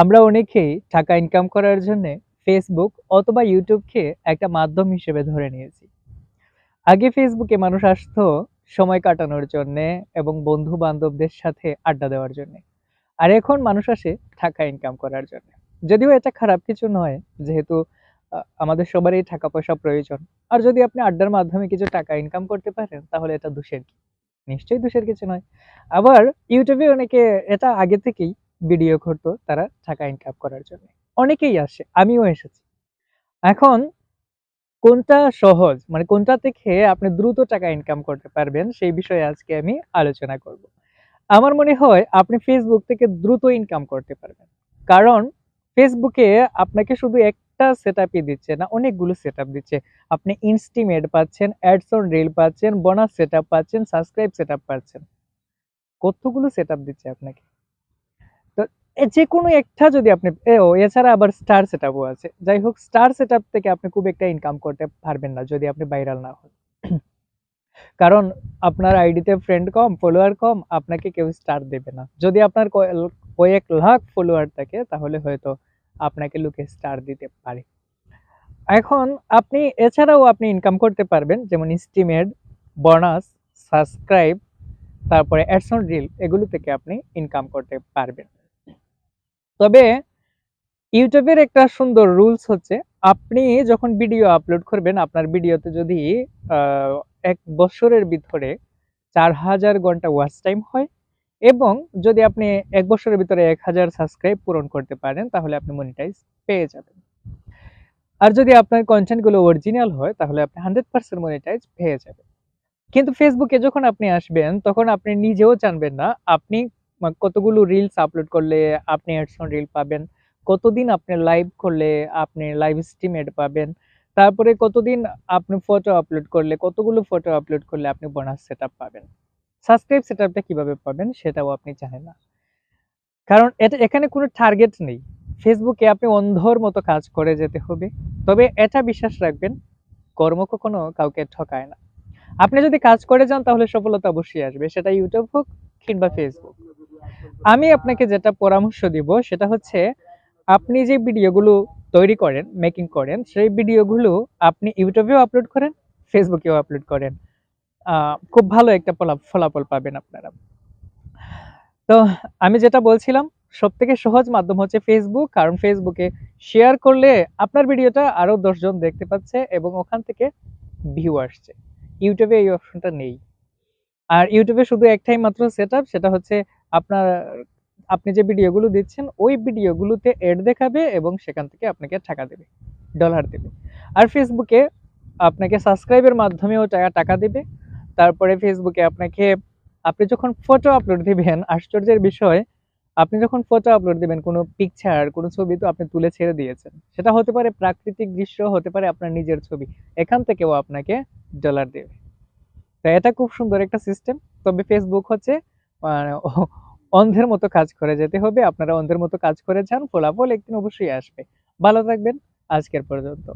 আমরা অনেকেই টাকা ইনকাম করার জন্য ফেসবুক অথবা ইউটিউবকে একটা মাধ্যম হিসেবে ধরে নিয়েছি। আগে ফেসবুকে মানুষ আসতো সময় কাটানোর জন্যে এবং বন্ধু বান্ধবদের সাথে আড্ডা দেওয়ার জন্য। আর এখন মানুষ আসে টাকা ইনকাম করার জন্য। যদিও এটা খারাপ কিছু নয়, যেহেতু আমাদের সবারই টাকা পয়সা প্রয়োজন। আর যদি আপনি আড্ডার মাধ্যমে কিছু টাকা ইনকাম করতে পারেন তাহলে এটা দোষের কি? নিশ্চয়ই দোষের কিছু নয়। আবার ইউটিউবে অনেকে এটা আগে থেকেই ভিডিও করতো তারা টাকা ইনকাম করার জন্য। অনেকেই আসে, আমিও এসেছি। এখন কোনটা সহজ, মানে কোনটা থেকে আপনি দ্রুত টাকা ইনকাম করতে পারবেন সেই বিষয়ে আজকে আমি আলোচনা করব। আমার মনে হয় আপনি ফেসবুক থেকে দ্রুত ইনকাম করতে পারবেন। কারণ ফেসবুকে আপনাকে শুধু একটা সেটআপই দিচ্ছে না, অনেকগুলো সেটআপ দিচ্ছে। আপনি ইনস্টিমেট পাচ্ছেন, অ্যাডস অন রিল পাচ্ছেন, বোনাস সেটআপ পাচ্ছেন, সাবস্ক্রাইব সেটআপ পাচ্ছেন। কতগুলো সেটআপ দিচ্ছে আপনাকে। তো যেকোনো একটা যদি আপনি এছাড়া আবার স্টার সেটআপও আছে। যাই হোক, স্টার সেটআপ থেকে আপনি খুব একটা ইনকাম করতে পারবেন না যদি আপনি ভাইরাল না হন। কারণ আপনার আইডিতে ফ্রেন্ড কম, ফলোয়ার কম, আপনাকে কেউ স্টার দেবে না। যদি আপনার কয়েক লাখ ফলোয়ার থাকে তাহলে হয়তো আপনাকে লোকে স্টার দিতে পারে। এখন আপনি এছাড়াও আপনি ইনকাম করতে পারবেন, যেমন স্টিমেড, বোনাস, সাবস্ক্রাইব, তারপরে অ্যাডস অন রিল, এগুলো থেকে আপনি ইনকাম করতে পারবেন। তবে ইউটিউবের একটা সুন্দর রুলস হচ্ছে, আপনি যখন ভিডিও আপলোড করবেন, আপনার ভিডিওতে যদি 1 বছরের ভিতরে 4000 ঘন্টা ওয়াচ টাইম হয় এবং যদি আপনি 1 বছরের ভিতরে 1000 সাবস্ক্রাইব পূরণ করতে পারেন তাহলে আপনি মনিটাইজ পেয়ে যাবেন। আর যদি আপনার কন্টেন্ট গুলো অরিজিনাল হয় তাহলে আপনি 100% মনিটাইজ পেয়ে যাবেন। কিন্তু ফেসবুকে যখন আপনি আসবেন তখন আপনি নিজেও জানবেন না আপনি কতগুলো রিলস আপলোড করলে আপনি অ্যাডস অন রিল পাবেন, কতদিন আপনি লাইভ করলে আপনি লাইভ স্ট্রিম এড পাবেন, তারপরে কতদিন আপনি ফটো আপলোড করলে, কতগুলো ফটো আপলোড করলে আপনি বোনাস সেটআপ পাবেন, সাবস্ক্রাইব সেটআপটা কিভাবে পাবেন সেটাও আপনি জানেন না। কারণ এখানে কোনো টার্গেট নেই। ফেসবুকে আপনি অন্ধর মতো কাজ করে যেতে হবে। তবে এটা বিশ্বাস রাখবেন, কর্ম কখনো কাউকে ঠকায় না। আপনি যদি কাজ করে যান তাহলে সফলতা অবশ্যই আসবে, সেটা ইউটিউব হোক কিংবা ফেসবুক। আমি আপনাকে যেটা পরামর্শ দিব সেটা হচ্ছে, আপনি যে ভিডিওগুলো তৈরি করেন, মেকিং করেন, সেই ভিডিওগুলো আপনি ইউটিউবেও আপলোড করেন, ফেসবুকেও আপলোড করেন। খুব ভালো একটা ফলাফল পাবেন আপনারা। তো আমি যেটা বলছিলাম, সবথেকে সহজ মাধ্যম হচ্ছে ফেসবুক। কারণ ফেসবুকে শেয়ার করলে আপনার ভিডিওটা আরো 10 জন দেখতে পাচ্ছে এবং ওখান থেকে ভিউ আসছে। ইউটিউবে এই অপশনটা নেই। আর ইউটিউবে শুধু একটাই মাত্র সেটআপ, সেটা হচ্ছে আপনার আপনি যে ভিডিওগুলো দিচ্ছেন ওই ভিডিওগুলোতে এড দেখাবে এবং সেখান থেকে আপনাকে টাকা দেবে, ডলার দেবে। আর ফেসবুকে আপনাকে সাবস্ক্রাইবের মাধ্যমেও টাকা দেবে। তারপরে ফেসবুকে আপনাকে, আপনি যখন ফটো আপলোড দিবেন, আশ্চর্যের বিষয়, আপনি যখন ফটো আপলোড দিবেন, কোনো পিকচার, কোনো ছবি তো আপনি তুলে ছেড়ে দিয়েছেন, সেটা হতে পারে প্রাকৃতিক দৃশ্য, হতে পারে আপনার নিজের ছবি, এখান থেকেও আপনাকে ডলার দেবে। তো এটা খুব সুন্দর একটা সিস্টেম। তবে ফেসবুক হচ্ছে মানে অন্ধের মতো কাজ করে যেতে হবে। আপনারা অন্ধের মতো কাজ করে যান, ফলাফল একদিন অবশ্যই আসবে। ভালো থাকবেন। আজকের পর্যন্ত।